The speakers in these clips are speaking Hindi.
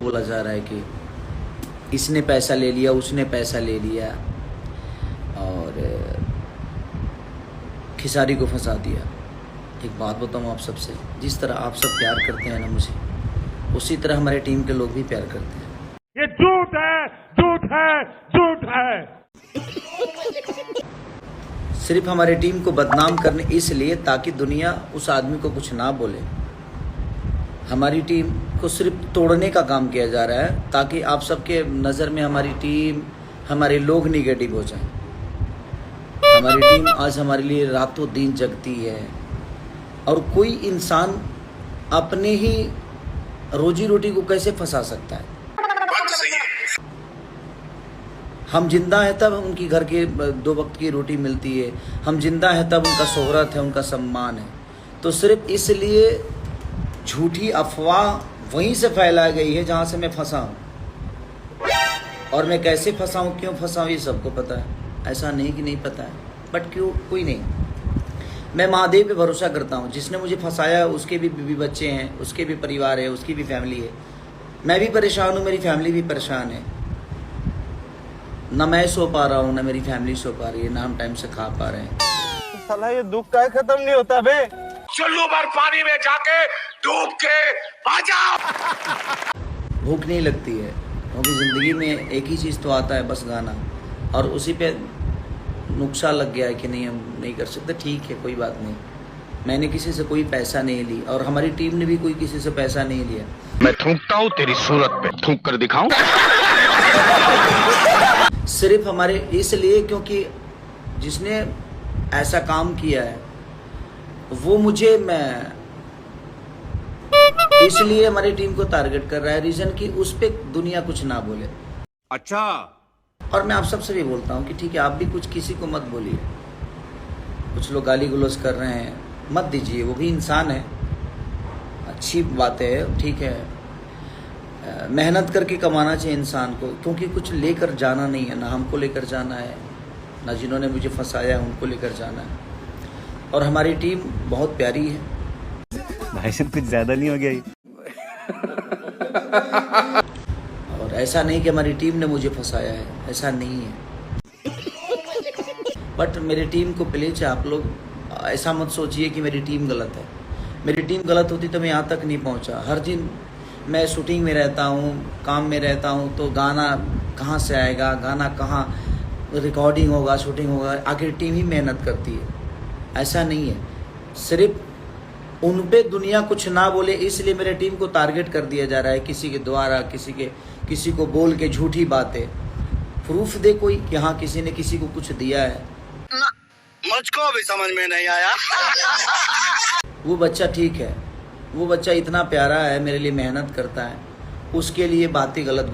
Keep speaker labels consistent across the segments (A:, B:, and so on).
A: बोला जा रहा है कि इसने पैसा ले लिया, उसने पैसा ले लिया और खिसारी को फंसा दिया। एक बात बताऊँ आप सबसे, जिस तरह आप सब प्यार करते हैं ना मुझे, उसी तरह हमारे टीम के लोग भी प्यार करते हैं।
B: ये झूठ है, झूठ है, झूठ है।
A: सिर्फ हमारी टीम को बदनाम करने इसलिए ताकि दुनिया उस आदमी को कुछ ना बोले। हमारी टीम को सिर्फ तोड़ने का काम किया जा रहा है ताकि आप सबके नज़र में हमारी टीम, हमारे लोग निगेटिव हो जाएं। हमारी टीम आज हमारे लिए रातों दिन जगती है और कोई इंसान अपने ही रोजी रोटी को कैसे फंसा सकता है। हम जिंदा हैं तब उनकी घर के 2 वक्त की रोटी मिलती है, हम जिंदा हैं तब उनका शोहरत है, उनका सम्मान है। तो सिर्फ इसलिए झूठी अफवाह वहीं से फैलाई गई है जहाँ से मैं फंसा हूँ, और मैं कैसे फंसा हूँ, क्यों फंसा हूँ, ये सबको पता है। ऐसा नहीं कि नहीं पता है, बट क्यों कोई नहीं। मैं महादेव पे भरोसा करता हूँ, जिसने मुझे फंसाया उसके भी बीवी बच्चे हैं, उसके भी परिवार है, उसकी भी फैमिली है। मैं भी परेशान हूँ, मेरी फैमिली भी परेशान है। ना मैं सो पा रहा हूँ, ना मेरी फैमिली सो पा रही है, ना हम टाइम से खा पा रहे हैं।
C: साला ये दुख का खत्म नहीं होता बे।
B: चुल्लू भर पानी में जाके डूब के आ जाओ।
A: भूख नहीं लगती है क्योंकि ज़िंदगी में एक ही चीज़ तो आता है, बस गाना, और उसी पे नुक्सा लग गया है कि नहीं हम नहीं कर सकते। ठीक है, कोई बात नहीं। मैंने किसी से कोई पैसा नहीं ली और हमारी टीम ने भी कोई किसी से पैसा नहीं लिया।
D: मैं थूकता हूँ तेरी सूरत पे, थूक कर दिखाऊं?
A: सिर्फ हमारे इसलिए क्योंकि जिसने ऐसा काम किया है वो मुझे, मैं इसलिए हमारी टीम को टारगेट कर रहा है, रीजन कि उस पे दुनिया कुछ ना बोले।
D: अच्छा,
A: और मैं आप सबसे भी बोलता हूँ कि ठीक है, आप भी कुछ किसी को मत बोलिए। कुछ लोग गाली गलौज कर रहे हैं, मत दीजिए, वो भी इंसान है, अच्छी बात है, ठीक है। मेहनत करके कमाना चाहिए इंसान को, क्योंकि कुछ लेकर जाना नहीं है, ना हमको लेकर जाना है, ना जिन्होंने मुझे फंसाया है उनको लेकर जाना है। और हमारी टीम बहुत प्यारी है।
C: भाई साहब कुछ ज्यादा नहीं हो गया ये?
A: और ऐसा नहीं कि हमारी टीम ने मुझे फंसाया है, ऐसा नहीं है। बट मेरी टीम को प्लीज आप लोग ऐसा मत सोचिए कि मेरी टीम गलत है। मेरी टीम गलत होती तो मैं यहाँ तक नहीं पहुँचा। हर दिन मैं शूटिंग में रहता हूँ, काम में रहता हूँ, तो गाना कहाँ से आएगा, गाना कहाँ रिकॉर्डिंग होगा, शूटिंग होगा, आखिर टीम ही मेहनत करती है। ऐसा नहीं है, सिर्फ उन पे दुनिया कुछ ना बोले इसलिए मेरे टीम को टारगेट कर दिया जा रहा है, किसी के द्वारा, किसी को बोल के झूठी बातें। प्रूफ दे कोई कि हाँ किसी ने किसी को कुछ दिया है।
C: मुझको भी समझ में नहीं आया।
A: वो बच्चा ठीक है, वो बच्चा इतना प्यारा है, मेरे लिए मेहनत करता है, उसके लिए बातें गलत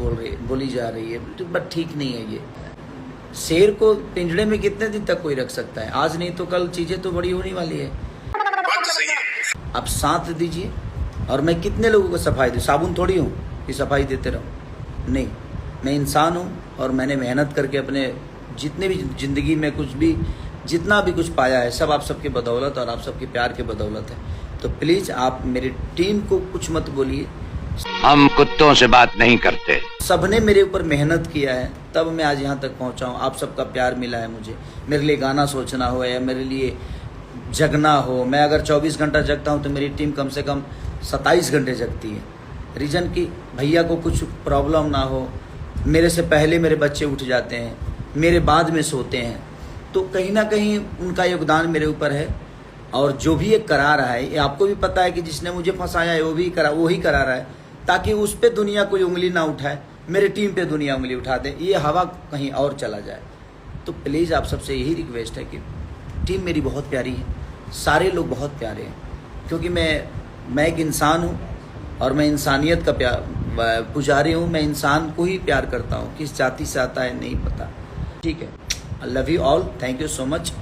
A: बोली जा रही है, बट ठीक नहीं है ये। शेर को पिंजड़े में कितने दिन तक कोई रख सकता है? आज नहीं तो कल चीजें तो बड़ी होने वाली है। आप साथ दीजिए, और मैं कितने लोगों को सफाई दूँ? साबुन थोड़ी हूँ कि सफाई देते रहूँ, नहीं। मैं इंसान हूँ और मैंने मेहनत करके अपने जितने भी ज़िंदगी में कुछ भी जितना भी कुछ पाया है सब आप सबके बदौलत और आप सबके प्यार के बदौलत है। तो प्लीज़ आप मेरी टीम को कुछ मत बोलिए।
D: हम कुत्तों से बात नहीं करते।
A: सबने मेरे ऊपर मेहनत किया है तब मैं आज यहाँ तक पहुँचा हूँ। आप सबका प्यार मिला है मुझे। मेरे लिए गाना सोचना हो या मेरे लिए जगना हो, मैं अगर 24 घंटा जगता हूँ तो मेरी टीम कम से कम 27 घंटे जगती है। रीज़न कि भैया को कुछ प्रॉब्लम ना हो, मेरे से पहले मेरे बच्चे उठ जाते हैं, मेरे बाद में सोते हैं, तो कहीं ना कहीं उनका योगदान मेरे ऊपर है। और जो भी ये करा रहा है, ये आपको भी पता है कि जिसने मुझे फंसाया है वो ही करा रहा है, ताकि उस पर दुनिया कोई उंगली ना उठाए, मेरे टीम पे दुनिया उंगली उठा दे, ये हवा कहीं और चला जाए। तो प्लीज़ आप सबसे यही रिक्वेस्ट है कि टीम मेरी बहुत प्यारी है, सारे लोग बहुत प्यारे हैं, क्योंकि मैं एक इंसान हूँ और मैं इंसानियत का पुजारी हूँ। मैं इंसान को ही प्यार करता हूँ, किस जाति से आता है नहीं पता। ठीक है, I love you all, thank you so much.